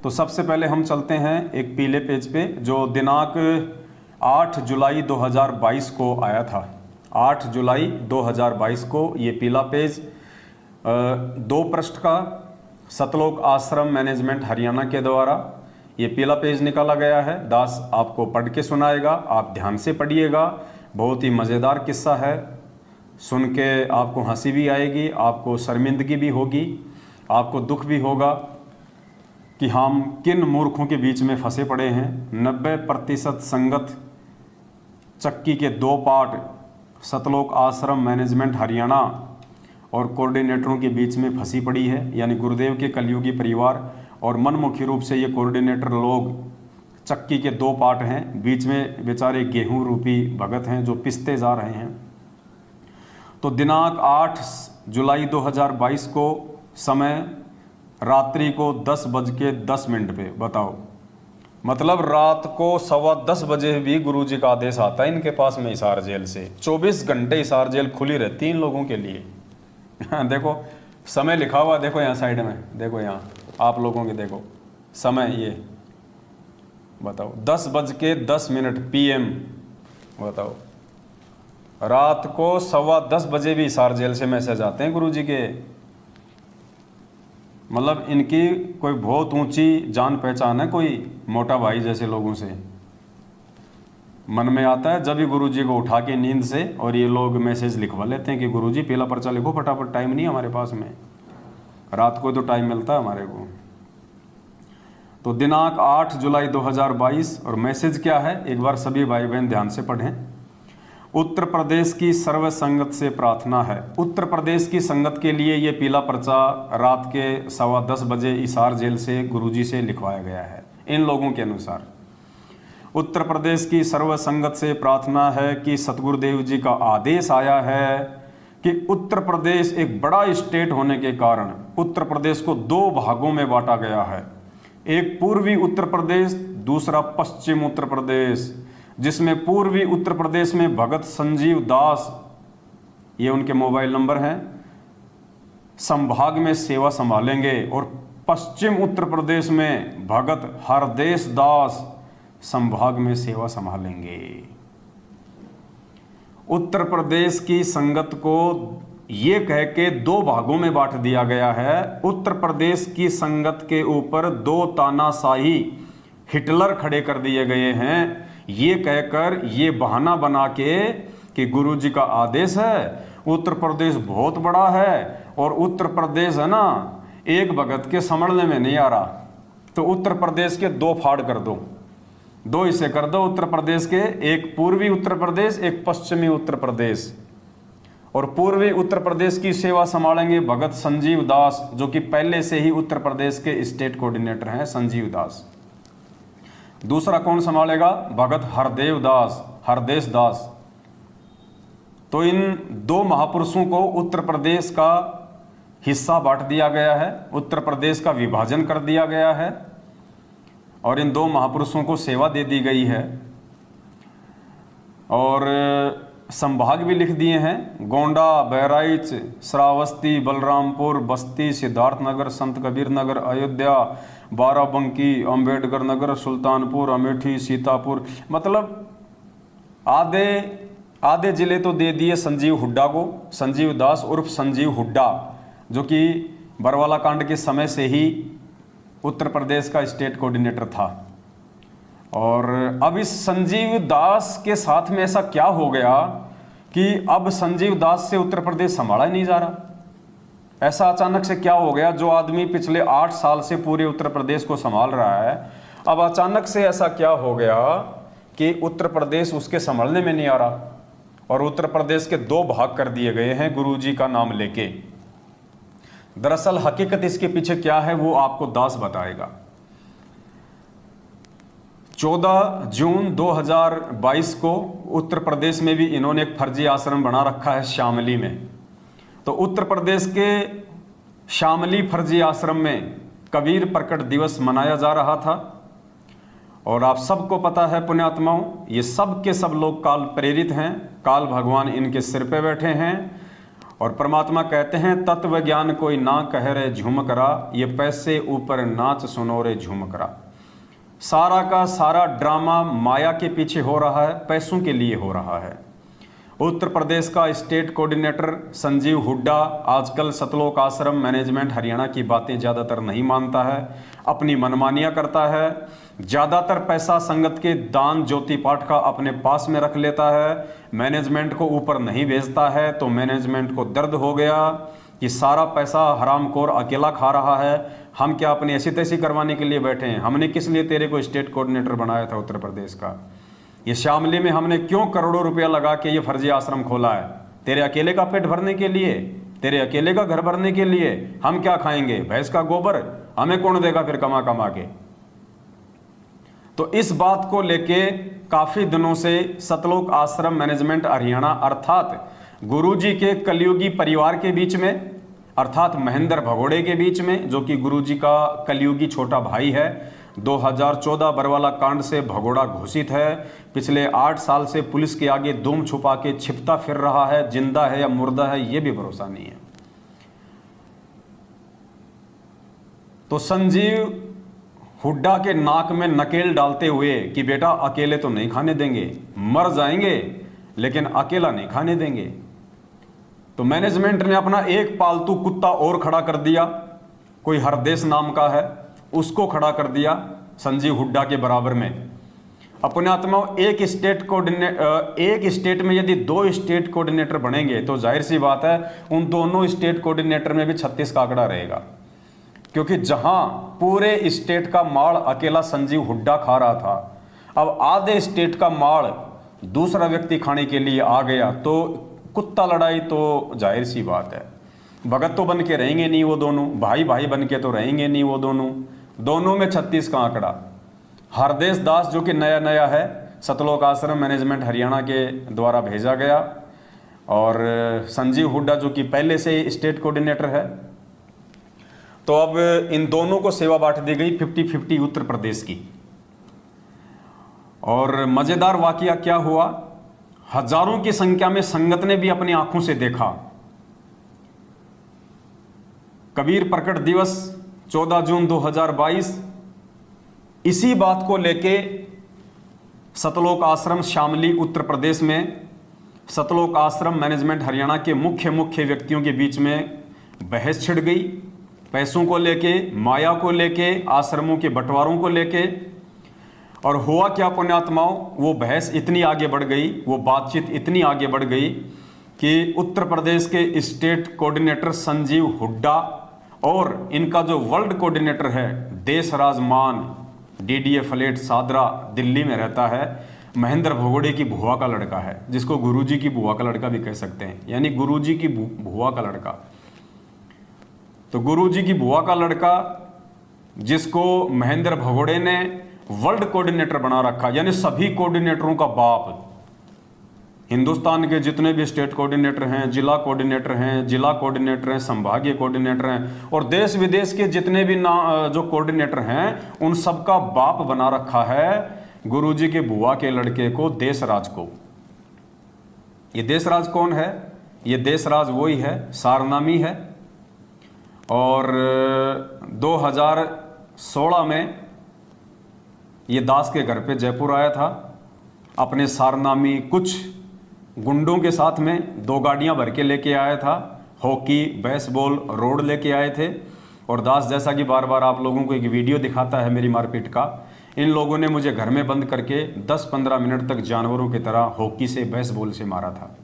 तो सबसे पहले हम चलते हैं एक पीले पेज पे जो दिनांक 8 जुलाई 2022 को आया था। 8 जुलाई 2022 को ये पीला पेज 2 पृष्ठ का सतलोक आश्रम मैनेजमेंट हरियाणा के द्वारा ये पीला पेज निकाला गया है। दास आपको पढ़ के सुनाएगा, आप ध्यान से पढ़िएगा। बहुत ही मज़ेदार किस्सा है, सुन के आपको हंसी भी आएगी, आपको शर्मिंदगी भी होगी, आपको दुख भी होगा कि हम किन मूर्खों के बीच में फंसे पड़े हैं। 90% संगत चक्की के 2 पार्ट सतलोक आश्रम मैनेजमेंट हरियाणा और कोऑर्डिनेटरों के बीच में फंसी पड़ी है, यानी गुरुदेव के कलयुगी परिवार और मनमुखी रूप से ये कोऑर्डिनेटर लोग चक्की के 2 पार्ट हैं। बीच में बेचारे गेहूं रूपी भगत हैं जो पिसते जा रहे हैं। तो दिनांक 8 जुलाई 2022 को समय रात्रि को 10:10 पे, बताओ, मतलब रात को 10:15 बजे भी गुरुजी का आदेश आता है इनके पास में हिसार जेल से। 24 घंटे हिसार जेल खुली रहती है इन लोगों के लिए। देखो समय लिखा हुआ, देखो यहाँ साइड में, देखो यहाँ आप लोगों के देखो समय, ये बताओ 10:10 PM, बताओ रात को 10:15 बजे भी हिसार जेल से मैसेज आते हैं गुरुजी के। मतलब इनकी कोई बहुत ऊंची जान पहचान है, कोई मोटा भाई जैसे लोगों से मन में आता है जब भी गुरुजी को उठा के नींद से, और ये लोग मैसेज लिखवा लेते हैं कि गुरुजी पीला पर्चा लिखो फटाफट, टाइम नहीं है हमारे पास में, रात को तो टाइम मिलता है हमारे को। तो दिनांक 8 जुलाई 2022 और मैसेज क्या है, एक बार सभी भाई बहन ध्यान से पढ़ें। उत्तर प्रदेश की सर्व संगत से प्रार्थना है। उत्तर प्रदेश की संगत के लिए ये पीला पर्चा रात के 10:15 बजे हिसार जेल से गुरुजी से लिखवाया गया है। इन लोगों के अनुसार उत्तर प्रदेश की सर्व संगत से प्रार्थना है कि सतगुरुदेव जी का आदेश आया है कि उत्तर प्रदेश एक बड़ा स्टेट होने के कारण उत्तर प्रदेश को 2 भागों में बांटा गया है। एक पूर्वी उत्तर प्रदेश, दूसरा पश्चिम उत्तर प्रदेश, जिसमें पूर्वी उत्तर प्रदेश में भगत संजीव दास, ये उनके मोबाइल नंबर हैं, संभाग में सेवा संभालेंगे, और पश्चिम उत्तर प्रदेश में भगत हरदेश दास संभाग में सेवा संभालेंगे। उत्तर प्रदेश की संगत को ये कह के 2 भागों में बांट दिया गया है। उत्तर प्रदेश की संगत के ऊपर 2 तानाशाही हिटलर खड़े कर दिए गए हैं, ये कहकर, ये बहाना बना के कि गुरुजी का आदेश है, उत्तर प्रदेश बहुत बड़ा है और उत्तर प्रदेश है ना एक भगत के संभलने में नहीं आ रहा, तो उत्तर प्रदेश के 2 फाड़ कर दो, 2 हिस्से कर दो उत्तर प्रदेश के, एक पूर्वी उत्तर प्रदेश, एक पश्चिमी उत्तर प्रदेश। और पूर्वी उत्तर प्रदेश की सेवा संभालेंगे भगत संजीव दास, जो कि पहले से ही उत्तर प्रदेश के स्टेट कोऑर्डिनेटर हैं, संजीव दास। दूसरा कौन संभालेगा, भगत हरदेश दास। तो इन 2 महापुरुषों को उत्तर प्रदेश का हिस्सा बांट दिया गया है, उत्तर प्रदेश का विभाजन कर दिया गया है, और इन 2 महापुरुषों को सेवा दे दी गई है। और संभाग भी लिख दिए हैं, गोंडा, बहराइच, श्रावस्ती, बलरामपुर, बस्ती, सिद्धार्थनगर, संत कबीर नगर, अयोध्या, बाराबंकी, अंबेडकर नगर, सुल्तानपुर, अमेठी, सीतापुर। मतलब आधे जिले तो दे दिए संजीव हुड्डा को, संजीव दास उर्फ संजीव हुड्डा, जो कि बरवाला कांड के समय से ही उत्तर प्रदेश का स्टेट कोऑर्डिनेटर था। और अब इस संजीव दास के साथ में ऐसा क्या हो गया कि अब संजीव दास से उत्तर प्रदेश संभाला ही नहीं जा रहा। ऐसा अचानक से क्या हो गया, जो आदमी पिछले 8 साल से पूरे उत्तर प्रदेश को संभाल रहा है, अब अचानक से ऐसा क्या हो गया कि उत्तर प्रदेश उसके संभालने में नहीं आ रहा, और उत्तर प्रदेश के 2 भाग कर दिए गए हैं गुरुजी का नाम लेके। दरअसल हकीकत इसके पीछे क्या है वो आपको दास बताएगा। 14 जून 2022 को उत्तर प्रदेश में भी इन्होंने एक फर्जी आश्रम बना रखा है शामली में। तो उत्तर प्रदेश के शामली फर्जी आश्रम में कबीर प्रकट दिवस मनाया जा रहा था, और आप सबको पता है पुण्यात्माओं, ये सब के सब लोग काल प्रेरित हैं, काल भगवान इनके सिर पे बैठे हैं, और परमात्मा कहते हैं तत्व ज्ञान कोई ना कह रे झुमकरा, ये पैसे ऊपर नाच सुनो रे झुमकरा। सारा का सारा ड्रामा माया के पीछे हो रहा है, पैसों के लिए हो रहा है। उत्तर प्रदेश का स्टेट कोऑर्डिनेटर संजीव हुड्डा आजकल सतलोक आश्रम मैनेजमेंट हरियाणा की बातें ज़्यादातर नहीं मानता है, अपनी मनमानियां करता है। ज़्यादातर पैसा संगत के दान ज्योति पाठ का अपने पास में रख लेता है, मैनेजमेंट को ऊपर नहीं भेजता है। तो मैनेजमेंट को दर्द हो गया कि सारा पैसा हरामखोर अकेला खा रहा है, हम क्या अपनी ऐसी तैसी करवाने के लिए बैठे हैं? हमने किस लिए तेरे को स्टेट कोऑर्डिनेटर बनाया था उत्तर प्रदेश का? ये शामली में हमने क्यों करोड़ों रुपया लगा के ये फर्जी आश्रम खोला है? तेरे अकेले का पेट भरने के लिए, तेरे अकेले का घर भरने के लिए? हम क्या खाएंगे? भैंस का गोबर हमें कौन देगा फिर कमा कमा के? तो इस बात को लेके काफी दिनों से सतलोक आश्रम मैनेजमेंट हरियाणा अर्थात गुरुजी के कलयुगी परिवार के बीच में, अर्थात महेंद्र भगोड़े के बीच में, जो कि गुरुजी का कलयुगी छोटा भाई है। 2014 बरवाला कांड से भगोड़ा घोषित है। पिछले 8 साल से पुलिस के आगे दुम छुपा के छिपता फिर रहा है, जिंदा है या मुर्दा है ये भी भरोसा नहीं है। तो संजीव हुड्डा के नाक में नकेल डालते हुए कि बेटा अकेले तो नहीं खाने देंगे, मर जाएंगे लेकिन अकेला नहीं खाने देंगे। तो मैनेजमेंट ने अपना एक पालतू कुत्ता और खड़ा कर दिया, कोई हरदेश नाम का है, उसको खड़ा कर दिया संजीव हुड्डा के बराबर में। अपने आत्माओं एक स्टेट में यदि 2 स्टेट कोऑर्डिनेटर बनेंगे तो जाहिर सी बात है उन दोनों स्टेट कोऑर्डिनेटर में भी 36 का आंकड़ा रहेगा, क्योंकि जहां पूरे स्टेट का माल अकेला संजीव हुड्डा खा रहा था, अब आधे स्टेट का माल दूसरा व्यक्ति खाने के लिए आ गया, तो कुत्ता लड़ाई तो जाहिर सी बात है। भगत तो बन के रहेंगे नहीं वो दोनों, भाई भाई बन के तो रहेंगे नहीं वो दोनों में 36 का आंकड़ा। हरदेश दास जो कि नया नया है, सतलोक आश्रम मैनेजमेंट हरियाणा के द्वारा भेजा गया, और संजीव हुड्डा जो कि पहले से स्टेट कोऑर्डिनेटर है। तो अब इन दोनों को सेवा बांट दी गई 50-50 उत्तर प्रदेश की। और मजेदार वाकया क्या हुआ, हजारों की संख्या में संगत ने भी अपनी आंखों से देखा। कबीर प्रकट दिवस 14 जून 2022, इसी बात को लेके सतलोक आश्रम शामली उत्तर प्रदेश में सतलोक आश्रम मैनेजमेंट हरियाणा के मुख्य व्यक्तियों के बीच में बहस छिड़ गई, पैसों को लेके, माया को लेके, आश्रमों के बंटवारों को लेके। और हुआ क्या पुण्यात्माओं, वो बहस इतनी आगे बढ़ गई, वो बातचीत इतनी आगे बढ़ गई कि उत्तर प्रदेश के स्टेट कोऑर्डिनेटर संजीव हुड्डा और इनका जो वर्ल्ड कोऑर्डिनेटर है देशराज मान डीडीए फ्लेट सादरा, दिल्ली में रहता है, महेंद्र भगोड़े की बुआ का लड़का है, जिसको गुरुजी की बुआ का लड़का भी कह सकते हैं, यानी गुरुजी की बुआ का लड़का। तो गुरुजी की बुआ का लड़का जिसको महेंद्र भगोड़े ने वर्ल्ड कोऑर्डिनेटर बना रखा, यानी सभी कोऑर्डिनेटरों का बाप। हिंदुस्तान के जितने भी स्टेट कोऑर्डिनेटर हैं, जिला कोऑर्डिनेटर हैं, जिला कोऑर्डिनेटर हैं, संभागीय कोऑर्डिनेटर हैं, और देश विदेश के जितने भी जो कोऑर्डिनेटर हैं उन सबका बाप बना रखा है गुरुजी के बुआ के लड़के को, देशराज को। ये देशराज कौन है? ये देशराज वही है, सारनामी है। और 2016 में ये दास के घर पे जयपुर आया था, अपने सारनामी कुछ गुंडों के साथ में 2 गाड़ियां भर के लेके आया था, हॉकी, बेसबॉल, रोड लेके आए थे। और दास जैसा कि बार बार आप लोगों को एक वीडियो दिखाता है मेरी मारपीट का, इन लोगों ने मुझे घर में बंद करके 10-15 मिनट तक जानवरों की तरह हॉकी से, बेसबॉल से मारा था।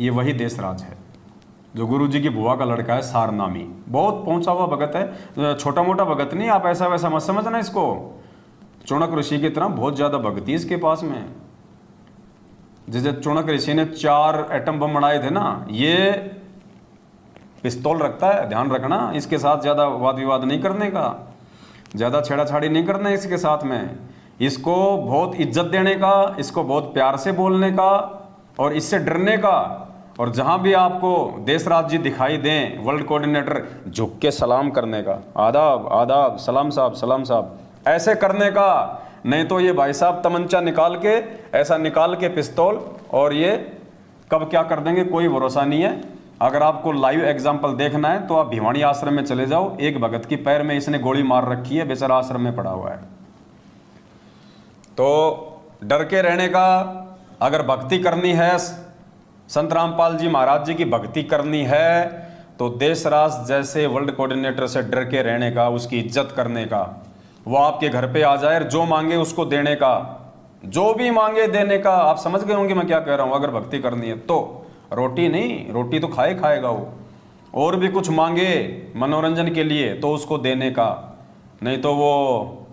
ये वही देशराज है जो गुरुजी की बुआ का लड़का है, सारनामी। बहुत पहुंचा हुआ भगत है, छोटा मोटा भगत नहीं, आप ऐसा वैसा मत समझना इसको। चौणक ऋषि की तरह बहुत ज्यादा भक्ति इसके पास में। जैसे चौणक ऋषि ने 4 एटम बम बनाए थे ना, ये पिस्तौल रखता है, ध्यान रखना। इसके साथ ज्यादा वाद विवाद नहीं करने का, ज्यादा छेड़ाछाड़ी नहीं करना इसके साथ में। इसको बहुत इज्जत देने का, इसको बहुत प्यार से बोलने का और इससे डरने का। और जहां भी आपको देशराज जी दिखाई दें, वर्ल्ड कोऑर्डिनेटर, झुक के सलाम करने का, आदाब आदाब, सलाम साहब, सलाम साहब, ऐसे करने का। नहीं तो ये भाई साहब तमंचा निकाल के, ऐसा निकाल के पिस्तौल, और ये कब क्या कर देंगे कोई भरोसा नहीं है। अगर आपको लाइव एग्जाम्पल देखना है तो आप भिवानी आश्रम में चले जाओ। एक भगत की पैर में इसने गोली मार रखी है, बेचारा आश्रम में पड़ा हुआ है। तो डर के रहने का, अगर भक्ति करनी है, संत रामपाल जी महाराज जी की भक्ति करनी है, तो देशराज जैसे वर्ल्ड कोऑर्डिनेटर से डर के रहने का, उसकी इज्जत करने का। वो आपके घर पे आ जाए और जो मांगे उसको देने का, जो भी मांगे देने का। आप समझ गए होंगे मैं क्या कह रहा हूं। अगर भक्ति करनी है तो रोटी नहीं, रोटी तो खाएगा वो, और भी कुछ मांगे मनोरंजन के लिए तो उसको देने का, नहीं तो वो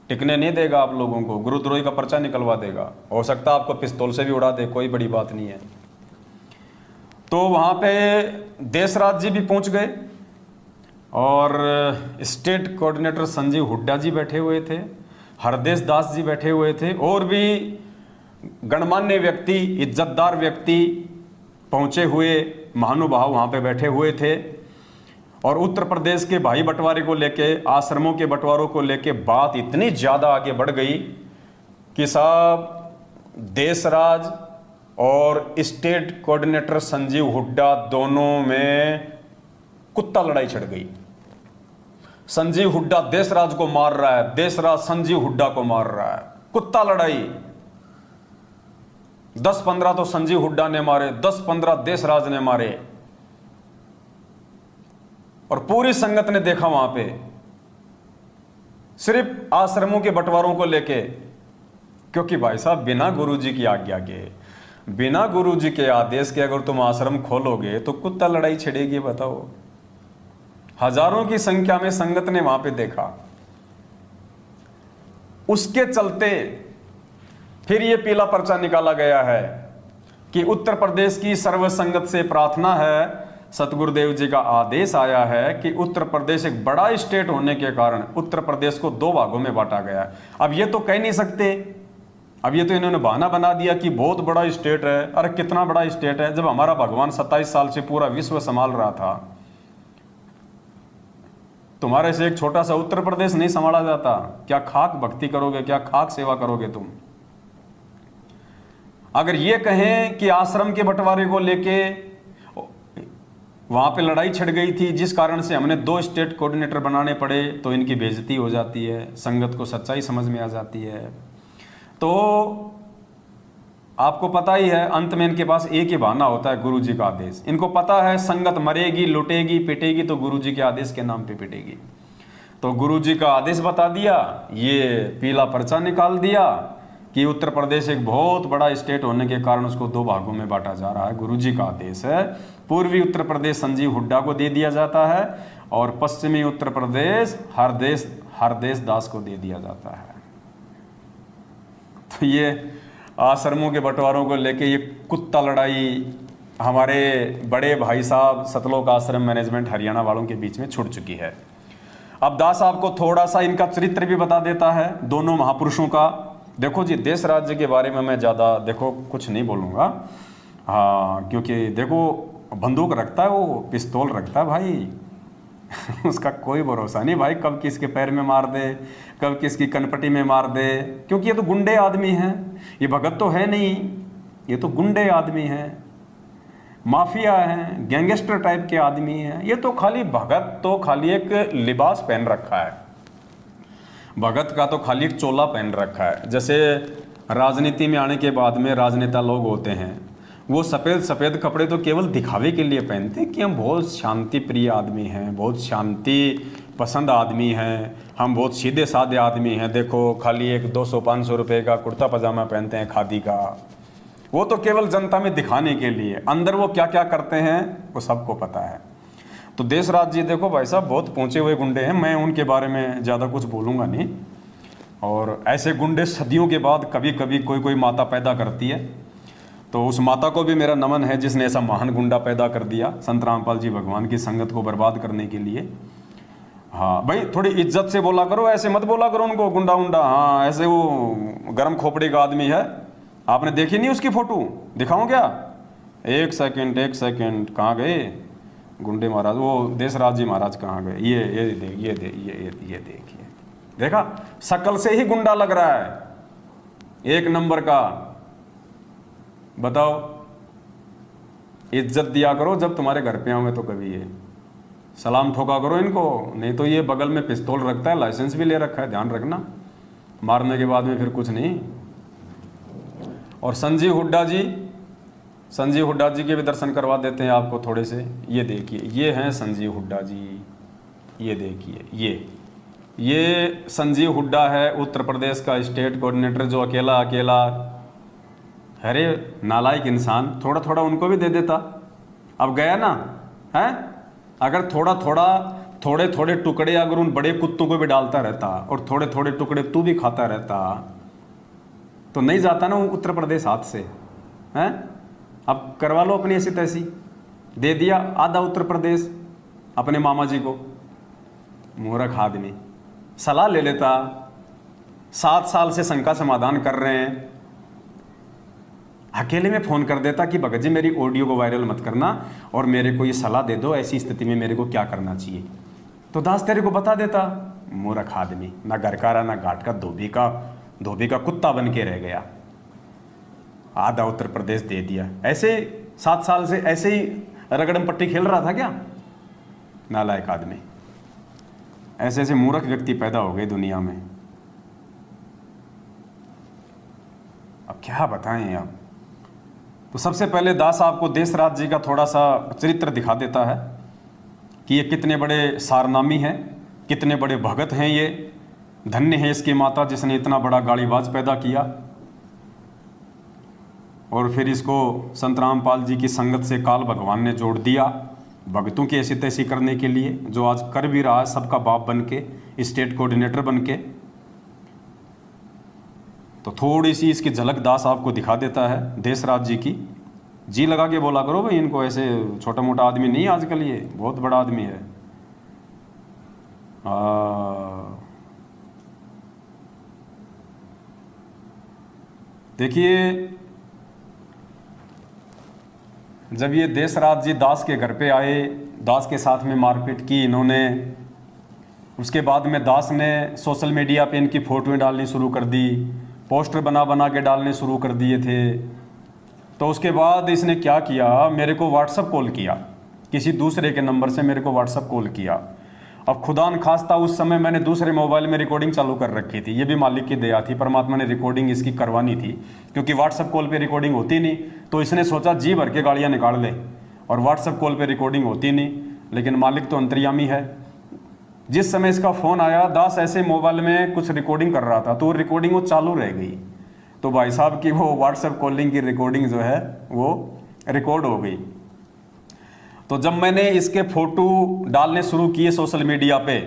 टिकने नहीं देगा आप लोगों को, गुरुद्रोही का पर्चा निकलवा देगा। हो सकता है आपको पिस्तौल से भी उड़ा दे, कोई बड़ी बात नहीं है। तो वहाँ पे देशराज जी भी पहुँच गए और स्टेट कोऑर्डिनेटर संजीव हुड्डा जी बैठे हुए थे, हरदेश दास जी बैठे हुए थे, और भी गणमान्य व्यक्ति, इज्जतदार व्यक्ति, पहुंचे हुए महानुभाव वहां पे बैठे हुए थे। और उत्तर प्रदेश के भाई बंटवारे को लेके, आश्रमों के बंटवारों को लेके बात इतनी ज्यादा आगे बढ़ गई कि साहब देशराज और स्टेट कोऑर्डिनेटर संजीव हुड्डा दोनों में कुत्ता लड़ाई छिड़ गई। संजीव हुड्डा देशराज को मार रहा है, देशराज संजीव हुड्डा को मार रहा है, कुत्ता लड़ाई। 10-15 तो संजीव हुड्डा ने मारे, 10-15 देशराज ने मारे। और पूरी संगत ने देखा वहां पे, सिर्फ आश्रमों के बंटवारों को लेके। क्योंकि भाई साहब बिना गुरुजी की आज्ञा के, बिना गुरुजी के आदेश के अगर तुम आश्रम खोलोगे तो कुत्ता लड़ाई छिड़ेगी, बताओ। हजारों की संख्या में संगत ने वहां पे देखा। उसके चलते फिर ये पीला पर्चा निकाला गया है कि उत्तर प्रदेश की सर्व संगत से प्रार्थना है, सतगुरुदेव जी का आदेश आया है कि उत्तर प्रदेश एक बड़ा स्टेट होने के कारण उत्तर प्रदेश को 2 भागों में बांटा गया। अब ये तो कह नहीं सकते, अब ये तो इन्होंने बहाना बना दिया कि बहुत बड़ा स्टेट है। अरे कितना बड़ा स्टेट है, जब हमारा भगवान 27 साल से पूरा विश्व संभाल रहा था। तुम्हारे से एक छोटा सा उत्तर प्रदेश नहीं संभाला जाता? क्या खाक भक्ति करोगे, क्या खाक सेवा करोगे तुम? अगर ये कहें कि आश्रम के बंटवारे को लेके वहां पे लड़ाई छिड़ गई थी जिस कारण से हमने 2 स्टेट कोऑर्डिनेटर बनाने पड़े, तो इनकी बेइज्जती हो जाती है, संगत को सच्चाई समझ में आ जाती है। तो आपको पता ही है, अंत में इनके पास एक ही बहाना होता है, गुरुजी का आदेश। इनको पता है संगत मरेगी, लुटेगी, पिटेगी तो गुरुजी के आदेश के नाम पे पिटेगी। तो गुरुजी का आदेश बता दिया, ये पीला पर्चा निकाल दिया कि उत्तर प्रदेश एक बहुत बड़ा स्टेट होने के कारण उसको 2 भागों में बांटा जा रहा है। गुरुजी का आदेश है। पूर्वी उत्तर प्रदेश संजीव हुड्डा को दे दिया जाता है और पश्चिमी उत्तर प्रदेश हरदेश दास को दे दिया जाता है। तो ये आश्रमों के बंटवारों को लेके ये कुत्ता लड़ाई हमारे बड़े भाई साहब सतलोक आश्रम मैनेजमेंट हरियाणा वालों के बीच में छुड़ चुकी है। अब दास आपको थोड़ा सा इनका चरित्र भी बता देता है, दोनों महापुरुषों का। देखो जी, देश राज्य के बारे में मैं ज़्यादा देखो कुछ नहीं बोलूँगा, हाँ, क्योंकि देखो बंदूक रखता है वो, पिस्तौल रखता है भाई उसका कोई भरोसा नहीं भाई, कब किसके पैर में मार दे, कब किसकी कनपटी में मार दे। क्योंकि ये तो गुंडे आदमी हैं, ये भगत तो है नहीं, ये तो गुंडे आदमी हैं, माफिया हैं, गैंगस्टर टाइप के आदमी हैं। ये तो खाली भगत तो खाली एक लिबास पहन रखा है, भगत का तो खाली एक चोला पहन रखा है। जैसे राजनीति में आने के बाद में राजनेता लोग होते हैं, वो सफ़ेद कपड़े तो केवल दिखावे के लिए पहनते हैं कि हम बहुत शांति प्रिय आदमी हैं, बहुत शांति पसंद आदमी हैं, हम बहुत सीधे साधे आदमी हैं। देखो खाली एक 200-500 रुपये का कुर्ता पजामा पहनते हैं खादी का, वो तो केवल जनता में दिखाने के लिए। अंदर वो क्या क्या करते हैं वो सबको पता है। तो देशराज जी देखो भाई साहब बहुत पहुँचे हुए गुंडे हैं, मैं उनके बारे में ज़्यादा कुछ बोलूँगा नहीं। और ऐसे गुंडे सदियों के बाद कभी कभी कोई माता पैदा करती है, तो उस माता को भी मेरा नमन है जिसने ऐसा महान गुंडा पैदा कर दिया संत रामपाल जी भगवान की संगत को बर्बाद करने के लिए। हाँ भाई, थोड़ी इज्जत से बोला करो, ऐसे मत बोला करो उनको गुंडा उंडा। हाँ, ऐसे वो गर्म खोपड़ी का आदमी है, आपने देखी नहीं उसकी फोटो? दिखाऊं क्या? एक सेकंड, कहाँ गए गुंडे महाराज? वो देशराज जी महाराज कहाँ गए? ये देखिए, देखा, शक्ल से ही गुंडा लग रहा है, एक नंबर का। बताओ, इज्जत दिया करो जब तुम्हारे घर पे आऊँ तो कभी ये सलाम ठोका करो इनको, नहीं तो ये बगल में पिस्तौल रखता है, लाइसेंस भी ले रखा है, ध्यान रखना, मारने के बाद में फिर कुछ नहीं। और संजीव हुड्डा जी, संजीव हुड्डा जी के भी दर्शन करवा देते हैं आपको थोड़े से। ये देखिए, ये हैं संजीव हुड्डा जी, ये देखिए, ये संजीव हुड्डा है उत्तर प्रदेश का स्टेट कोऑर्डिनेटर, जो अकेला अकेला, अरे नालायक इंसान, थोड़ा थोड़ा उनको भी दे देता। अब गया ना है, अगर थोड़ा थोड़ा थोड़े थोड़े टुकड़े अगर उन बड़े कुत्तों को भी डालता रहता और थोड़े थोड़े टुकड़े तू भी खाता रहता तो नहीं जाता ना उत्तर प्रदेश हाथ से, हैं? अब करवा लो अपनी ऐसी तैसी, दे दिया आधा उत्तर प्रदेश अपने मामा जी को। मूर्ख आदमी, सलाह ले लेता, 7 साल से शंका समाधान कर रहे हैं, अकेले में फ़ोन कर देता कि भगत जी मेरी ऑडियो को वायरल मत करना और मेरे को ये सलाह दे दो ऐसी स्थिति में मेरे को क्या करना चाहिए, तो दास तेरे को बता देता। मूर्ख आदमी, ना घर का रहा ना घाट का, धोबी का कुत्ता बन के रह गया, आधा उत्तर प्रदेश दे दिया। ऐसे 7 साल से ऐसे ही रगड़म पट्टी खेल रहा था क्या? नालायक आदमी। ऐसे ऐसे मूर्ख व्यक्ति पैदा हो गए दुनिया में, अब क्या बताएं आप। तो सबसे पहले दास आपको देशराज जी का थोड़ा सा चरित्र दिखा देता है कि ये कितने बड़े सारनामी हैं, कितने बड़े भगत हैं। ये धन्य है इसकी माता जिसने इतना बड़ा गाड़ीबाज पैदा किया और फिर इसको संत रामपाल जी की संगत से काल भगवान ने जोड़ दिया भगतों की ऐसी तैसी करने के लिए, जो आज कर भी रहा है सबका बाप बन के, स्टेट कोऑर्डिनेटर बन के। तो थोड़ी सी इसकी झलक दास आपको दिखा देता है देशराज जी की। जी लगा के बोला करो भाई इनको, ऐसे छोटा मोटा आदमी नहीं आजकल, ये बहुत बड़ा आदमी है। देखिए, जब ये देशराज जी दास के घर पे आए, दास के साथ में मारपीट की इन्होंने, उसके बाद में दास ने सोशल मीडिया पे इनकी फ़ोटोएं डालनी शुरू कर दी, पोस्टर बना बना के डालने शुरू कर दिए थे। तो उसके बाद इसने क्या किया, मेरे को व्हाट्सअप कॉल किया, किसी दूसरे के नंबर से मेरे को व्हाट्सअप कॉल किया। अब खुदा न खास्ता उस समय मैंने दूसरे मोबाइल में रिकॉर्डिंग चालू कर रखी थी, ये भी मालिक की दया थी, परमात्मा ने रिकॉर्डिंग इसकी करवानी थी, क्योंकि व्हाट्सअप कॉल पे रिकॉर्डिंग होती नहीं। तो इसने सोचा जी भर के गालियाँ निकाल ले, और व्हाट्सअप कॉल पे रिकॉर्डिंग होती नहीं, लेकिन मालिक तो अंतर्यामी है। जिस समय इसका फ़ोन आया, दास ऐसे मोबाइल में कुछ रिकॉर्डिंग कर रहा था, तो रिकॉर्डिंग वो चालू रह गई। तो भाई साहब की वो व्हाट्सएप कॉलिंग की रिकॉर्डिंग जो है वो रिकॉर्ड हो गई। तो जब मैंने इसके फ़ोटो डालने शुरू किए सोशल मीडिया पे,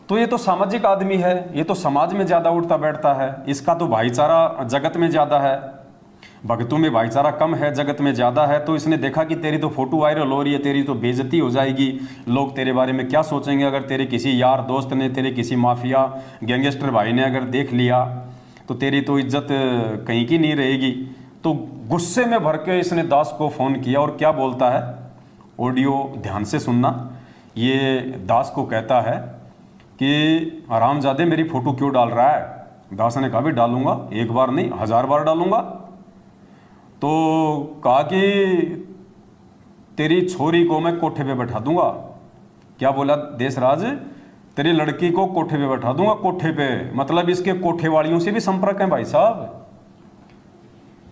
तो ये तो सामाजिक आदमी है, ये तो समाज में ज़्यादा उठता बैठता है, इसका तो भाईचारा जगत में ज़्यादा है, भगतों में भाईचारा कम है, जगत में ज़्यादा है। तो इसने देखा कि तेरी तो फ़ोटो वायरल हो रही है, तेरी तो बेइज्जती हो जाएगी, लोग तेरे बारे में क्या सोचेंगे, अगर तेरे किसी यार दोस्त ने, तेरे किसी माफिया गैंगस्टर भाई ने अगर देख लिया तो तेरी तो इज्जत कहीं की नहीं रहेगी। तो गुस्से में भर के इसने दास को फ़ोन किया और क्या बोलता है, ऑडियो ध्यान से सुनना। ये दास को कहता है कि हरामजादे मेरी फ़ोटो क्यों डाल रहा है। दास ने कहा भी डालूंगा, एक बार नहीं 1000 बार डालूंगा। तो कहा कि तेरी छोरी को मैं कोठे पे बैठा दूंगा। क्या बोला देशराज, तेरी लड़की को कोठे पे बैठा दूंगा। कोठे पे मतलब इसके कोठे वालियों से भी संपर्क है भाई साहब।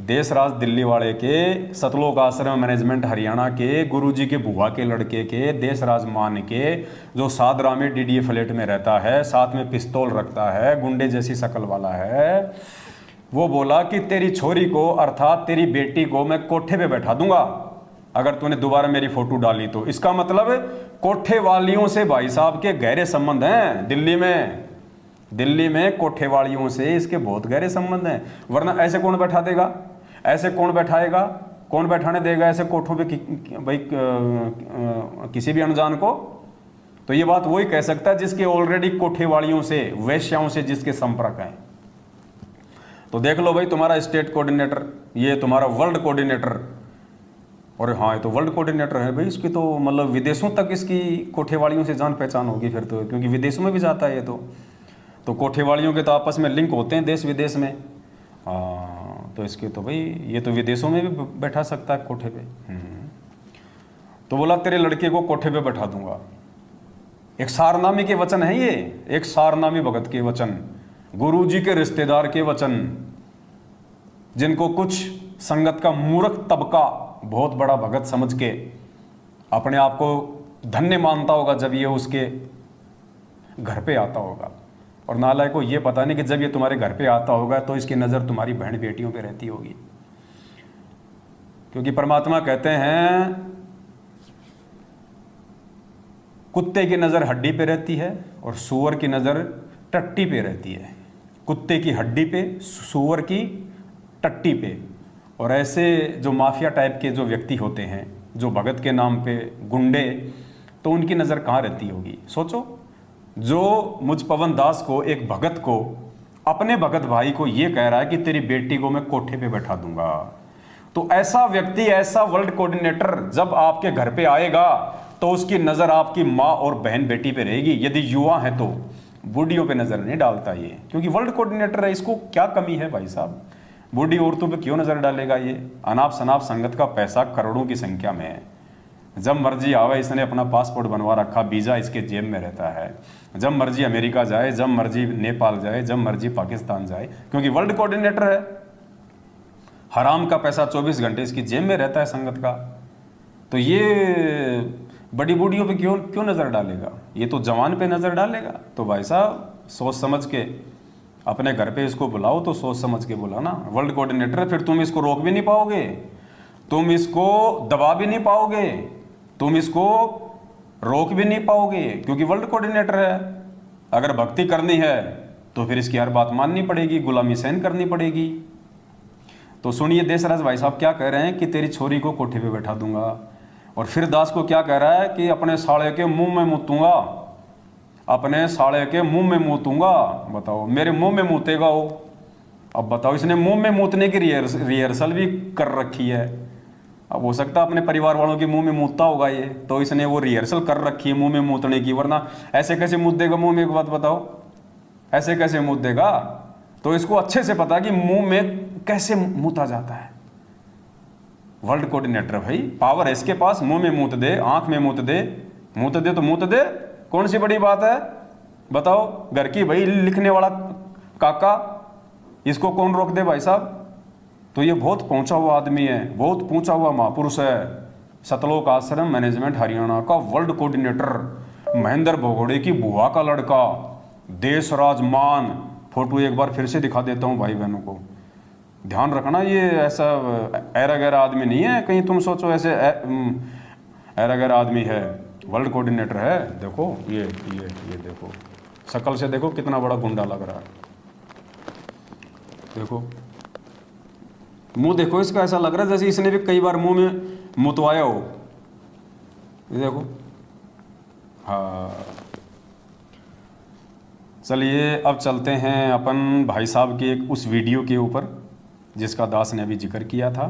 देशराज दिल्ली वाले के, सतलोक आश्रम मैनेजमेंट हरियाणा के, गुरुजी के बुआ के लड़के के, देशराज मान के, जो सादरा में डीडीए फ्लैट में रहता है, साथ में पिस्तौल रखता है, गुंडे जैसी शक्ल वाला है, वो बोला कि तेरी छोरी को अर्थात तेरी बेटी को मैं कोठे पे बैठा दूंगा अगर तूने दोबारा मेरी फोटो डाली तो। इसका मतलब कोठे वालियों से भाई साहब के गहरे संबंध हैं दिल्ली में कोठे वालियों से इसके बहुत गहरे संबंध हैं। वरना ऐसे कौन बैठा देगा, ऐसे कौन बैठाएगा, कौन बैठाने देगा ऐसे कोठों पे भाई किसी भी अनजान को। तो ये बात वही कह सकता है जिसके ऑलरेडी कोठे वालियों से, वेश्याओं से जिसके संपर्क हैं। तो देख लो भाई, तुम्हारा स्टेट कोऑर्डिनेटर, ये तुम्हारा वर्ल्ड कोऑर्डिनेटर, और हाँ ये तो वर्ल्ड कोऑर्डिनेटर है भाई, इसकी तो मतलब विदेशों तक इसकी कोठेवालियों से जान पहचान होगी फिर तो, क्योंकि विदेशों में भी जाता है ये तो कोठेवालियों के तो आपस में लिंक होते हैं देश विदेश में। तो इसके तो भाई ये तो विदेशों में भी बैठा सकता है कोठे पे। तो बोला तेरे लड़के को कोठे पे बैठा दूंगा। एक सारनामी के वचन है ये, एक सारनामी भगत के वचन, गुरुजी के रिश्तेदार के वचन, जिनको कुछ संगत का मूर्ख तबका बहुत बड़ा भगत समझ के अपने आप को धन्य मानता होगा जब ये उसके घर पे आता होगा, और नालायक को ये पता नहीं कि जब ये तुम्हारे घर पे आता होगा तो इसकी नज़र तुम्हारी बहन बेटियों पे रहती होगी। क्योंकि परमात्मा कहते हैं कुत्ते की नज़र हड्डी पे रहती है और सूअर की नज़र टट्टी पे रहती है। कुत्ते की हड्डी पे, सूअर की टट्टी पे। और ऐसे जो माफिया टाइप के जो व्यक्ति होते हैं, जो भगत के नाम पे गुंडे, तो उनकी नज़र कहाँ रहती होगी? सोचो, जो मुझ पवन दास को, एक भगत को, अपने भगत भाई को ये कह रहा है कि तेरी बेटी को मैं कोठे पे बैठा दूंगा, तो ऐसा व्यक्ति, ऐसा वर्ल्ड कोऑर्डिनेटर जब आपके घर पे आएगा तो उसकी नज़र आपकी माँ और बहन बेटी पे रहेगी। यदि युवा है तो बूढ़ियों पे नज़र नहीं डालता ये, क्योंकि वर्ल्ड कोऑर्डिनेटर है, इसको क्या कमी है भाई साहब? बूढ़ी औरतों पे क्यों नज़र डालेगा ये? अनाप शनाप संगत का पैसा करोड़ों की संख्या में है। जब मर्जी आवे, इसने अपना पासपोर्ट बनवा रखा, वीज़ा इसके जेब में रहता है। जब मर्जी अमेरिका जाए, जब मर्जी नेपाल जाए, जब मर्जी पाकिस्तान जाए, क्योंकि वर्ल्ड कोऑर्डिनेटर है। हराम का पैसा 24 घंटे इसकी जेब में रहता है संगत का। तो ये बड़ी बूढ़ियों पे क्यों नज़र डालेगा? ये तो जवान पे नज़र डालेगा। तो भाई साहब सोच समझ के अपने घर पे इसको बुलाओ, तो सोच समझ के बुलाना। वर्ल्ड कोऑर्डिनेटर है, फिर तुम इसको रोक भी नहीं पाओगे, तुम इसको दबा भी नहीं पाओगे, तुम इसको रोक भी नहीं पाओगे, क्योंकि वर्ल्ड कोऑर्डिनेटर है। अगर भक्ति करनी है तो फिर इसकी हर बात माननी पड़ेगी, गुलामी सहन करनी पड़ेगी। तो सुनिए देशराज भाई साहब क्या कह रहे हैं कि तेरी छोरी को कोठे पे बैठा दूंगा। और फिर दास को क्या कह रहा है कि अपने साले के मुंह में मूतूंगा, अपने साले के मुंह में मूतूंगा। बताओ, मेरे मुंह में मूतेगा वो? अब बताओ, इसने मुंह में मूतने की रिहर्सल भी कर रखी है। अब हो सकता है अपने परिवार वालों के मुंह में मूतता होगा ये, तो इसने वो रिहर्सल कर रखी है मुंह में मूतने की, वरना ऐसे कैसे मूत देगा मुंह में? एक बात बताओ, ऐसे कैसे मूत देगा? तो इसको अच्छे से पता कि मुंह में कैसे मूता जाता है। वर्ल्ड कोऑर्डिनेटर भाई, पावर है इसके पास, मुंह में मूत दे, आंख में मूत दे, मूत दे तो मूत दे, कौन सी बड़ी बात है? बताओ, घर की भाई लिखने वाला काका, इसको कौन रोक दे भाई साहब? तो ये बहुत पहुंचा हुआ आदमी है, बहुत पहुंचा हुआ महापुरुष है। सतलोक आश्रम मैनेजमेंट हरियाणा का वर्ल्ड कोऑर्डिनेटर, महेंद्र भगोड़े की बुआ का लड़का, देशराज मान। फोटो एक बार फिर से दिखा देता हूँ भाई बहनों को, ध्यान रखना। ये ऐसा ऐरा गैरा आदमी नहीं है, कहीं तुम सोचो ऐसे ऐरा गैरा आदमी है, वर्ल्ड कोऑर्डिनेटर है। देखो ये देखो, शक्ल से देखो कितना बड़ा गुंडा लग रहा है। देखो मुंह देखो इसका, ऐसा लग रहा है जैसे इसने भी कई बार मुंह में मुतवाया हो। ये देखो, हाँ। चलिए अब चलते हैं अपन भाई साहब के एक उस वीडियो के ऊपर जिसका दास ने अभी जिक्र किया था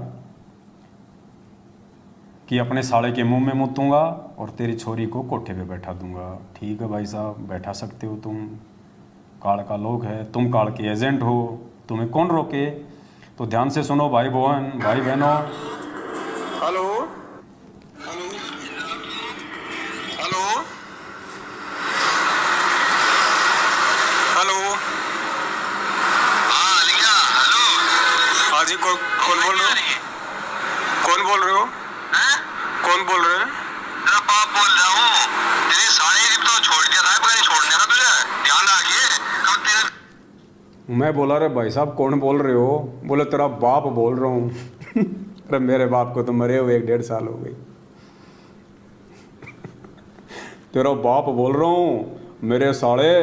कि अपने साले के मुंह में मूतूंगा और तेरी छोरी को कोठे पे बैठा दूंगा। ठीक है भाई साहब, बैठा सकते हो तुम, काल का लोग है, तुम काल के एजेंट हो, तुम्हें कौन रोके? तो ध्यान से सुनो भाई बहनों। हेलो हेलो हेलो हेलो, हाँ लिया। हेलो, हाँ जी, कौन बोल रहे हो? कौन बोल रहे हो? कौन बोल रहे हैं? तेरा बाप बोल रहा हूँ। तेरी साड़ी तो छोड़ दिया था, पता नहीं छोड़ने का तुझे, ध्यान रखिए। कब तेरे मैं बोला रे भाई साहब कौन बोल रहे हो? बोले तेरा बाप बोल रहा हूँ। अरे मेरे बाप को तो मरे हुए 1-1.5 साल हो गई। तेरा बाप बोल रहा हूँ, मेरे साले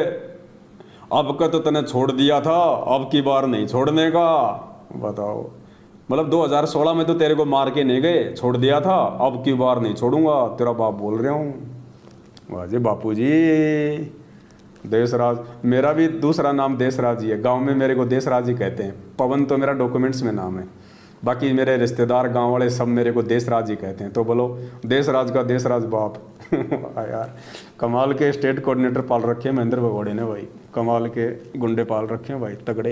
अब का तो तने छोड़ दिया था, अब की बार नहीं छोड़ने का। बताओ, मतलब 2016 में तो तेरे को मार के नहीं गए, छोड़ दिया था, अब की बार नहीं छोड़ूंगा, तेरा बाप बोल रहा हूँ। वाह जी बापू जी। देशराज, मेरा भी दूसरा नाम देशराज ही है, गांव में मेरे को देशराज ही कहते हैं। पवन तो मेरा डॉक्यूमेंट्स में नाम है, बाकी मेरे रिश्तेदार गांव वाले सब मेरे को देशराज ही कहते हैं। तो बोलो देशराज का देशराज बाप। यार कमाल के स्टेट कोऑर्डिनेटर पाल रखे हैं महेंद्र भगोड़े ने भाई, कमाल के गुंडे पाल रखे हैं भाई, तगड़े।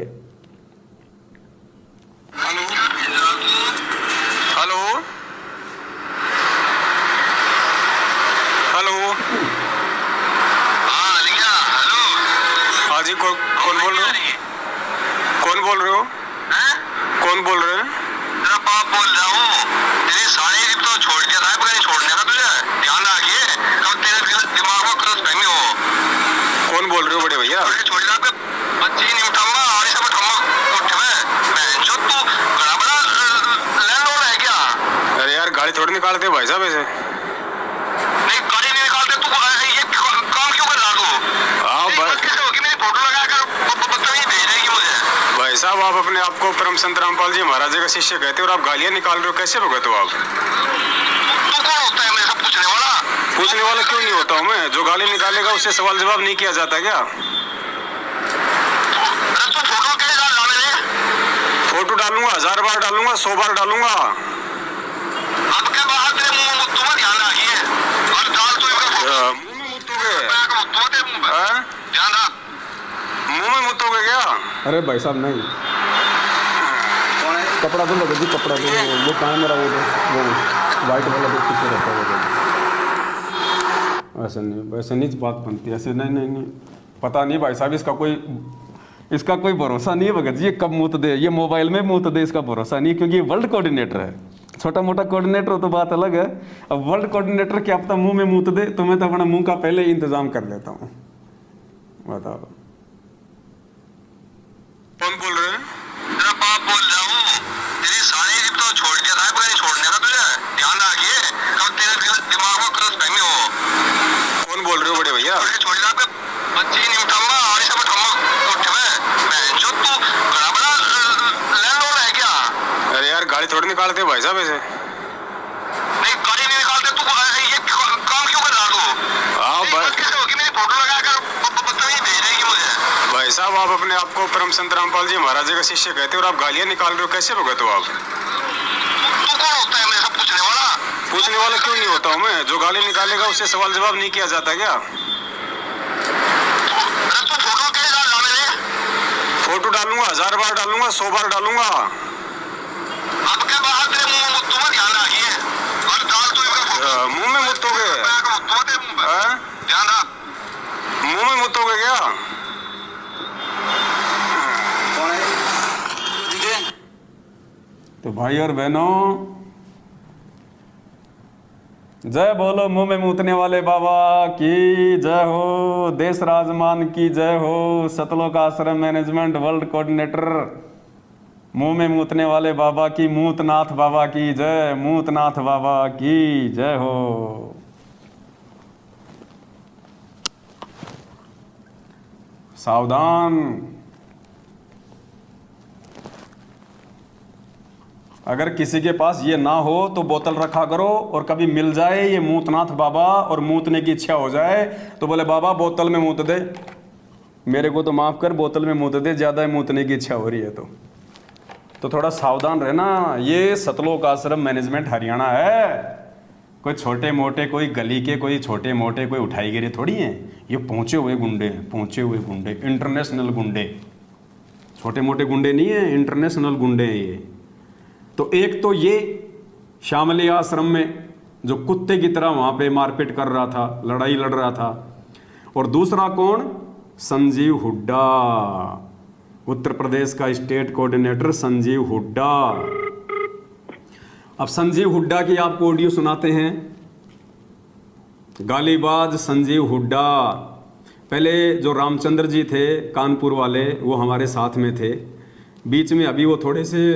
हेलो हेलो बोल रहे हो? कौन बोल रहे हैं? तेरा बाप बोल रहा हूँ। तेरी सारी जिप तो छोड़ दिया था, नहीं छोड़ने का तुझे ध्यान रखिए। कब तेरे दिमाग में क्रस फहमी हो। कौन बोल रहे हो बड़े भैया? छोड़ दिया बच्ची नहीं उठाऊंगा और इसे उठाऊंगा उठ में जो तू बड़ा बड़ा लैंडलॉर्ड है क्या? अरे यार गाड़ी थोड़ी निकालते भाई साहब ऐसे। नहीं गाड़ी नहीं निकालते तू ये काम क्यों कर रहा तू? हाँ कैसे होगी मेरी फोटो लगाकर बदतमीजी भेज रही है मुझे। भाई साहब आप अपने आप को परम संत रामपाल जी महाराज जी का शिष्य कहते हो और आप गालियां निकाल रहे हो, कैसे भगत हो आप? तू कौन होता है मेरे से पूछने वाला? पूछने वाला क्यों नहीं होता हूँ मैं? जो गाली निकालेगा उससे सवाल जवाब नहीं किया जाता क्या? तू फोटो कैसे डाल मेरे? फोटो डालूंगा 1000 बार डालूंगा 100 बार डालूंगा। अब के बाद तेरे मुंह में मुत्तू में ध्यान रखिए और डाल तो मुंह में मुत्तोगे। ध्यान रख मुंह में मुत्तोगे क्या? अरे भाई साहब नहीं, कपड़ा तो लगे जी, कपड़ा तो वो कहाँ मेरा वो वाइट वाला तो पीछे रहता है। ऐसे नहीं बात बनती, ऐसे नहीं पता नहीं भाई साहब, इसका कोई भरोसा नहीं है भगत जी। ये कब मूत दे, ये मोबाइल में मूत दे, इसका भरोसा नहीं, क्योंकि ये वर्ल्ड कोऑर्डिनेटर है। छोटा मोटा कोऑर्डिनेटर हो तो बात अलग है, अब वर्ल्ड कोऑर्डिनेटर क्या पता मुंह में मूत दे, तो मैं तो अपना मुंह का पहले ही इंतजाम कर लेता हूँ। बताओ कौन बोल रहे हैं? तेरा बाप बोल रहा हूँ। तेरी सारी जिप तो छोड़ दिया था, नहीं छोड़ने का तुझे ध्यान रखिए। कब तेरे दिमाग में क्रस फहमी हो। कौन बोल रहे हो बड़े भैया? छोड़ दिया बच्ची नहीं उठाऊंगा और इसे उठाऊंगा उठ में जो तू बड़ा बड़ा लैंडलॉर्ड है क्या? अरे यार गाड़ी थोड़ी निकालते भाई साहब ऐसे। नहीं गाड़ी नहीं निकालते तू ये काम क्यों कर रहा तू? हाँ कैसे होगी मेरी फोटो लगाकर बदतमीजी भेज रही है मुझे। भाई साहब आप अपने आप को परम संत रामपाल जी महाराज जी का शिष्य कहते हो और आप गालियां निकाल रहे हो, कैसे भगत हो आप? तू कौन होता है मेरे से पूछने वाला? पूछने वाला क्यों नहीं होता हूँ मैं? जो गाली निकालेगा उससे सवाल जवाब नहीं किया जाता क्या? तू फोटो कैसे डाल मेरे? फोटो डालूंगा 1000 बार डालूंगा 100 बार डालूंगा। अब के बाद तेरे मुंह में मुत्तू में ध्यान रखिए और डाल तो मुंह में मुत्तोगे। ध्यान रख मुंह में मुत्तोगे क्या? तो भाई और बहनों, जय बोलो मुंह में मूतने वाले बाबा की जय हो, देश राजमान की जय हो, सतलोक आश्रम मैनेजमेंट वर्ल्ड कोऑर्डिनेटर मुंह में मूतने वाले बाबा की, मूतनाथ बाबा की जय, मूतनाथ बाबा की जय हो। सावधान, अगर किसी के पास ये ना हो तो बोतल रखा करो, और कभी मिल जाए ये मूतनाथ बाबा और मूतने की इच्छा हो जाए तो बोले बाबा बोतल में मूत दे, मेरे को तो माफ़ कर, बोतल में मूत दे, ज़्यादा मूतने की इच्छा हो रही है तो थोड़ा सावधान रहना। ये सतलोक आश्रम मैनेजमेंट हरियाणा है, कोई छोटे मोटे, कोई गली के, कोई छोटे मोटे, कोई उठाई गिरे थोड़ी हैं। ये पहुँचे हुए गुंडे हैं, पहुँचे हुए गुंडे, इंटरनेशनल गुंडे, छोटे मोटे गुंडे नहीं है, इंटरनेशनल गुंडे हैं ये। तो एक तो ये श्यामली आश्रम में जो कुत्ते की तरह वहाँ पे मारपीट कर रहा था, लड़ाई लड़ रहा था, और दूसरा कौन? संजीव हुड्डा, उत्तर प्रदेश का स्टेट कोऑर्डिनेटर संजीव हुड्डा। अब संजीव हुड्डा की आपको ऑडियो सुनाते हैं। गालीबाज संजीव हुड्डा। पहले जो रामचंद्र जी थे कानपुर वाले, वो हमारे साथ में थे, बीच में अभी वो थोड़े से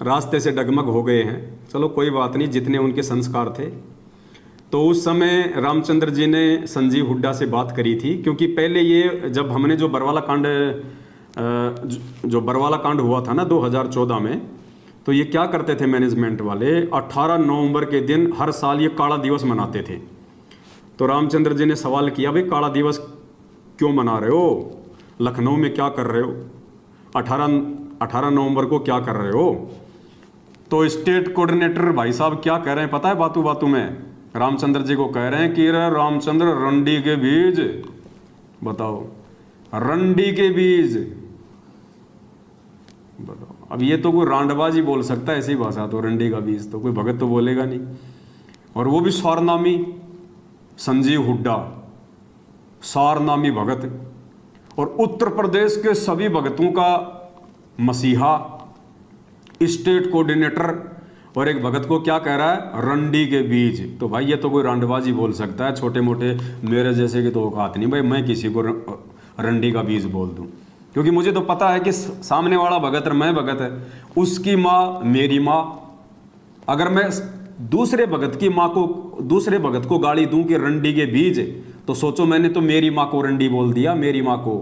रास्ते से डगमग हो गए हैं, चलो कोई बात नहीं, जितने उनके संस्कार थे। तो उस समय रामचंद्र जी ने संजीव हुड्डा से बात करी थी, क्योंकि पहले ये जब हमने जो बरवाला कांड हुआ था ना 2014 में, तो ये क्या करते थे मैनेजमेंट वाले, 18 नवंबर के दिन हर साल ये काला दिवस मनाते थे। तो रामचंद्र जी ने सवाल किया, भाई काला दिवस क्यों मना रहे हो, लखनऊ में क्या कर रहे हो, 18 नवंबर को क्या कर रहे हो? तो स्टेट कोऑर्डिनेटर भाई साहब क्या कह रहे हैं पता है? बातों बातों में रामचंद्र जी को कह रहे हैं कि रामचंद्र रंडी के बीज, बताओ रंडी के बीज, बताओ। अब ये तो कोई रांडबाजी बोल सकता है ऐसी भाषा, तो रंडी का बीज तो कोई भगत तो बोलेगा नहीं। और वो भी सारनामी संजीव हुड्डा, सारनामी भगत, और उत्तर प्रदेश के सभी भगतों का मसीहा, स्टेट कोऑर्डिनेटर, और एक भगत को क्या कह रहा है, रंडी के बीज। तो भाई ये तो कोई रंडबाजी बोल सकता है, छोटे मोटे मेरे जैसे की तो औकात नहीं भाई मैं किसी को रंडी का बीज बोल दूं, क्योंकि मुझे तो पता है कि सामने वाला भगत और मैं भगत है, उसकी माँ मेरी माँ। अगर मैं दूसरे भगत की माँ को, दूसरे भगत को गाली दूं कि रंडी के बीज, तो सोचो मैंने तो मेरी माँ को रंडी बोल दिया, मेरी माँ को।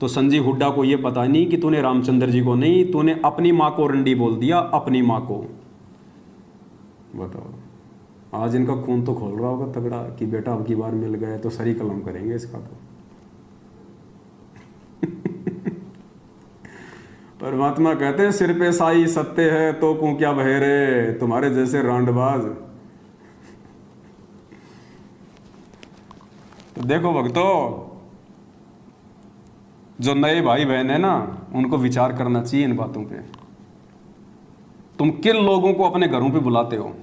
तो संजीव हुड्डा को ये पता नहीं कि तूने रामचंद्र जी को नहीं, तूने अपनी माँ को रंडी बोल दिया, अपनी माँ को। बताओ, आज इनका खून तो खोल रहा होगा तगड़ा कि बेटा अब की बार मिल गए तो सरी कलम करेंगे इसका तो। परमात्मा कहते हैं सिर पे साई सत्य है तो को क्या बहेरे, तुम्हारे जैसे रांडबाज। तो देखो भक्तों, जो नए भाई बहन है ना, उनको विचार करना चाहिए इन बातों पे। तुम किन लोगों को अपने घरों पे बुलाते हो,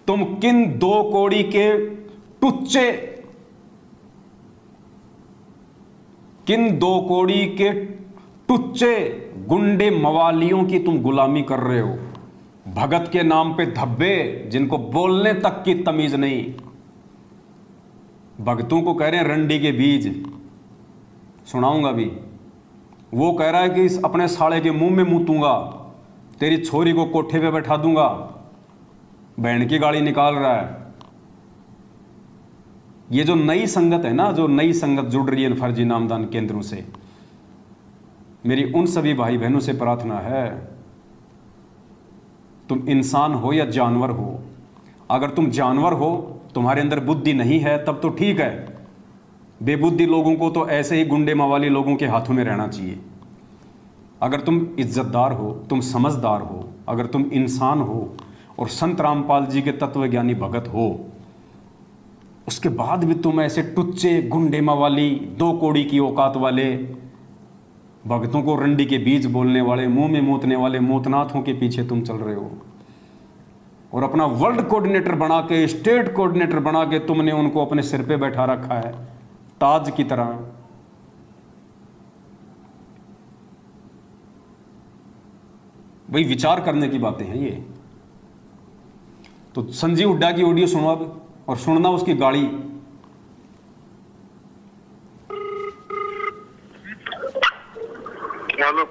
तुम किन 2 कौड़ी के टुच्चे, किन 2 कौड़ी के टुच्चे गुंडे मवालियों की तुम गुलामी कर रहे हो। भगत के नाम पे धब्बे, जिनको बोलने तक की तमीज नहीं। भगतों को कह रहे हैं रंडी के बीज, सुनाऊंगा भी। वो कह रहा है कि इस अपने साले के मुंह में मूतूंगा, तेरी छोरी को कोठे पे बैठा दूंगा, बहन की गाड़ी निकाल रहा है। ये जो नई संगत है ना, जो नई संगत जुड़ रही है फर्जी नामदान केंद्रों से, मेरी उन सभी भाई बहनों से प्रार्थना है, तुम इंसान हो या जानवर हो। अगर तुम जानवर हो, तुम्हारे अंदर बुद्धि नहीं है, तब तो ठीक है। बेबुद्धि लोगों को तो ऐसे ही गुंडे मवाली लोगों के हाथों में रहना चाहिए। अगर तुम इज्जतदार हो, तुम समझदार हो, अगर तुम इंसान हो और संत रामपाल जी के तत्वज्ञानी भगत हो, उसके बाद भी तुम ऐसे टुच्चे गुंडे मवाली 2 कौड़ी की औकात वाले भक्तों को रंडी के बीज बोलने वाले, मुंह में मूतने वाले मूतनाथों के पीछे तुम चल रहे हो। और अपना वर्ल्ड कोऑर्डिनेटर बना के, स्टेट कोऑर्डिनेटर बना के तुमने उनको अपने सिर पे बैठा रखा है ताज की तरह। भाई विचार करने की बातें हैं ये। तो संजीव हुड्डा की ऑडियो सुनो अब, और सुनना उसकी गाड़ी। हेलो,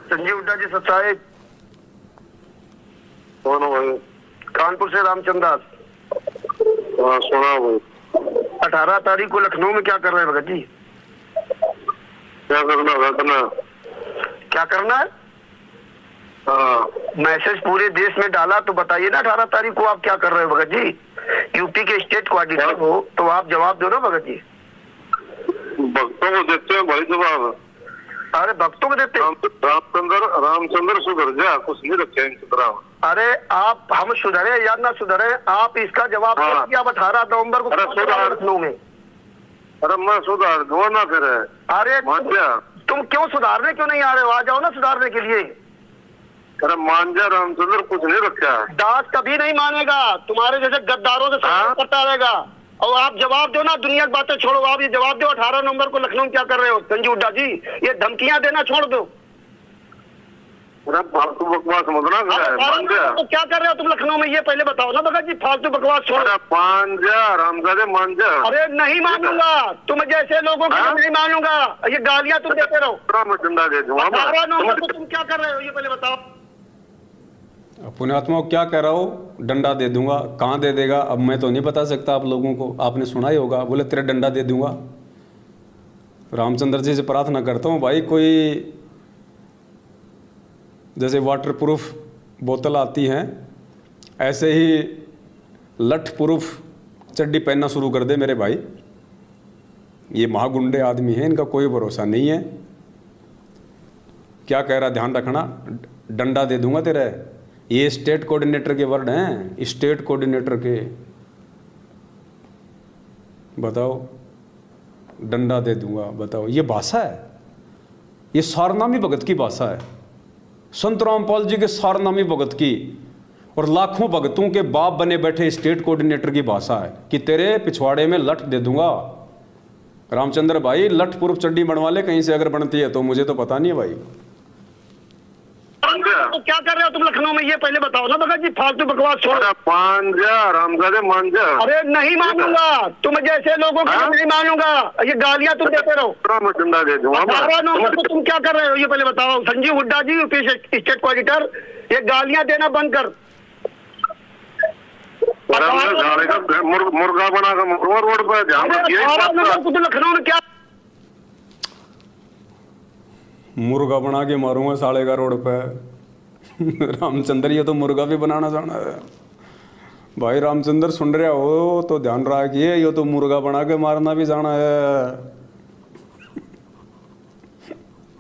संजीव हुड्डा जी सच्चाई। कौन हो भाई? कानपुर से रामचंद्र दास। हाँ सुना भाई। 18 तारीख को लखनऊ में क्या कर रहे हैं भगत जी? क्या करना क्या करना है? हाँ, मैसेज पूरे देश में डाला तो बताइए ना 18 तारीख को आप क्या कर रहे हो भगत जी? यूपी के स्टेट कोऑर्डिनेटर हो तो आप जवाब दो ना भगत जी। भक्तों को देते हैं भाई जवाब। अरे भक्तों को देते हैं। रामचंद्र सुधर जा, कुछ नहीं रखे अरे आप, हम सुधरे या ना सुधरे, आप इसका जवाब दो। आप 18 नवंबर को लखनऊ में। अरे मैं सुधार दो ना फिर। अरे तुम क्यों सुधारने क्यों नहीं आ रहे हो? आ जाओ ना सुधारने के लिए। अरे मान जा, रामचंद्र कुछ नहीं रखा। दास कभी नहीं मानेगा, तुम्हारे जैसे गद्दारों से करता रहेगा। और आप जवाब दो ना, दुनिया की बातें छोड़ो, आप ये जवाब दो 18 नवंबर को लखनऊ में क्या कर रहे हो? संजीव हुड्डा जी, ये धमकियां देना छोड़ दो। फालतू बकवास मत ना तो क्या कर रहे हो तुम लखनऊ में, ये पहले बताओ ना भगत जी। फालतू बकवास छोड़ो। मान जा रामजादे, मान जा। अरे नहीं मानूंगा, तुम जैसे लोगों को नहीं मानूंगा। ये गालियां तुम देते रहो। 18 नवंबर को तुम क्या कर रहे हो ये पहले बताओ। पुण्यात्मा क्या कह रहा हो? डंडा दे दूंगा। कहाँ दे देगा अब मैं तो नहीं बता सकता आप लोगों को, आपने सुना ही होगा, बोले तेरे डंडा दे दूंगा। रामचंद्र जी से प्रार्थना करता हूँ भाई, कोई जैसे वाटर प्रूफ बोतल आती हैं ऐसे ही लठ प्रूफ चड्डी पहनना शुरू कर दे मेरे भाई। ये महागुंडे आदमी हैं, इनका कोई भरोसा नहीं है। क्या कह रहा, ध्यान रखना, डंडा दे दूंगा तेरे। ये स्टेट कोऑर्डिनेटर के वर्ड हैं, स्टेट कोऑर्डिनेटर के। बताओ, डंडा दे दूंगा, बताओ ये भाषा है? ये सारनामी भगत की भाषा है, संत रामपाल जी के सारनामी भगत की और लाखों भगतों के बाप बने बैठे स्टेट कोऑर्डिनेटर की भाषा है कि तेरे पिछवाड़े में लठ दे दूंगा। रामचंद्र भाई, लठ पूर्व चड्डी बनवा ले कहीं से, अगर बनती है तो, मुझे तो पता नहीं है भाई। मांझा। तो क्या कर रहे हो तुम लखनऊ में, ये पहले बताओ ना भगत जी, फालतू बकवास छोड़ो। अरे मांझा रामजादे मांझा। अरे नहीं मानूंगा, तुम जैसे लोगों को नहीं मानूंगा, ये गालियां तुम देते रहो। मैं डंडा दे दूंगा। 18 नवंबर को तुम क्या कर रहे हो ये पहले बताओ। संजीव हुड्डा जी, यूपी स्टेट कोऑर्डिनेटर, ये गालियां देना बंद कर। मुर्गा बना का मुर्गा रोड पर ध्यान रखिए। 18 नवंबर को तो लखनऊ में क्या मुर्गा बना के मारूंगा साले का रोड पे। रामचंद्र ये तो मुर्गा भी बनाना जाना है भाई। रामचंद्र सुन रहे हो तो ध्यान रखिए, ये तो मुर्गा बना के मारना भी जाना है।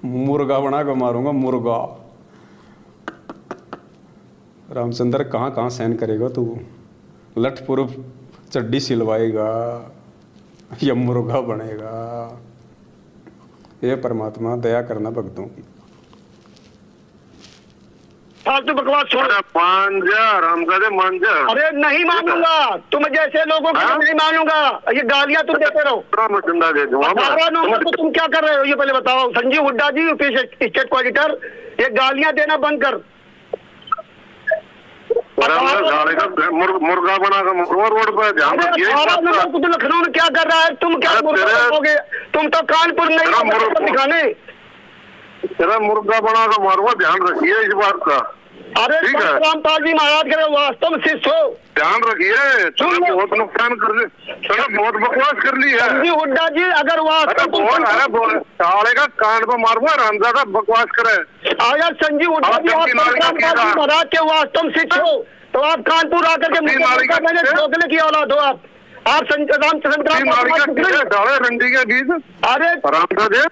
मुर्गा बना के मारूंगा मुर्गा। रामचंद्र कहाँ कहाँ सहन करेगा तू। लठपुर चड्डी सिलवाएगा या मुर्गा बनेगा। ये परमात्मा दया करना भक्तों की। फालतू बकवास छोड़ो। मांझा रामजादे मांझा। अरे नहीं मानूंगा, तुम जैसे लोगों को नहीं मानूंगा, ये गालियां तुम देते रहो। मैं डंडा दे दूंगा। 18 नवंबर को तुम क्या कर रहे हो ये पहले बताओ। संजीव हुड्डा जी, यूपी स्टेट कोऑर्डिनेटर, ये गालियां देना बंद कर। मुर्गा बना का मुर्गा रोड पर ध्यान रखिए। 18 नवंबर को तो लखनऊ में क्या कर रहा है, तुम क्या मुर्गा बनोगे? तुम तो कानपुर नहीं दिखाने। तेरा मुर्गा बना का मारूंगा, ध्यान रखिए इस बात का। अरे ठीक है। रामपाल जी महाराज के वास्तव में शिष्य हो। ध्यान रखिए। तुमने बहुत नुकसान कर ली, बहुत बकवास कर ली है। संजीव हुड्डा जी अगर बोल साले का कान पर मारूंगा, रामजा का बकवास करे। आया संजीव हुड्डा जी, आप रामपाल जी महाराज के वास्तव शिष्य हो, तो आप कानपुर आकर के मैंने ठोकने की औलाद हो आप। रामचंद्र रंडी के बीज। अरे रामजा दे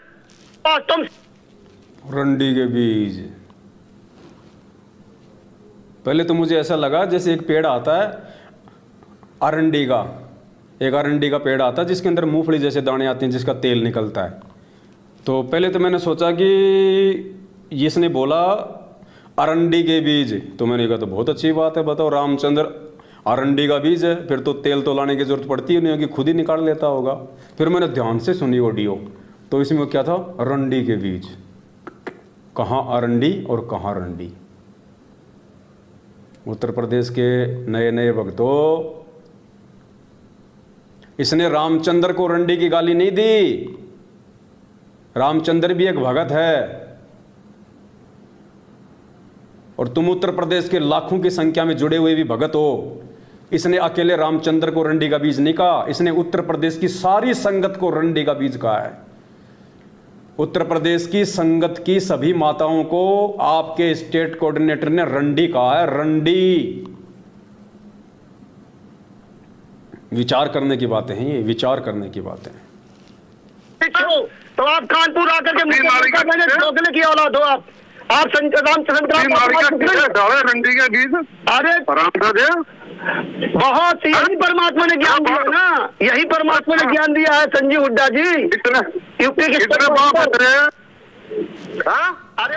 वास्तव रंडी के बीज। पहले तो मुझे ऐसा लगा जैसे एक पेड़ आता है अरंडी का, एक अरंडी का पेड़ आता है जिसके अंदर मूंगफली जैसे दाने आते हैं, जिसका तेल निकलता है। तो पहले तो मैंने सोचा कि इसने बोला अरंडी के बीज, तो मैंने कहा तो बहुत अच्छी बात है, बताओ रामचंद्र अरंडी का बीज है, फिर तो तेल तो लाने की जरूरत पड़ती ही नहीं होगी, खुद ही निकाल लेता होगा। फिर मैंने ध्यान से सुनी ऑडियो, तो इसमें क्या था, अरंडी के बीज। कहाँ अरंडी और कहाँ रंडी। उत्तर प्रदेश के नए नए भक्तों, इसने रामचंद्र को रंडी की गाली नहीं दी। रामचंद्र भी एक भगत है, और तुम उत्तर प्रदेश के लाखों की संख्या में जुड़े हुए भी भगत हो। इसने अकेले रामचंद्र को रंडी का बीज नहीं कहा, इसने उत्तर प्रदेश की सारी संगत को रंडी का बीज कहा है। उत्तर प्रदेश की संगत की सभी माताओं को आपके स्टेट कोऑर्डिनेटर ने रंडी कहा है, रंडी। विचार करने की बातें हैं ये, विचार करने की बातें हैं। तो आप कानपुर आकर के मैंने ठोकने की औलाद हो आप। रामचंद्र रंडी के बीज। अरे बहुत यही परमात्मा ने ज्ञान दिया ना, यही परमात्मा ने ज्ञान दिया है संजीव हुड्डा जी। कितने यूपी के कितने बाप है? अरे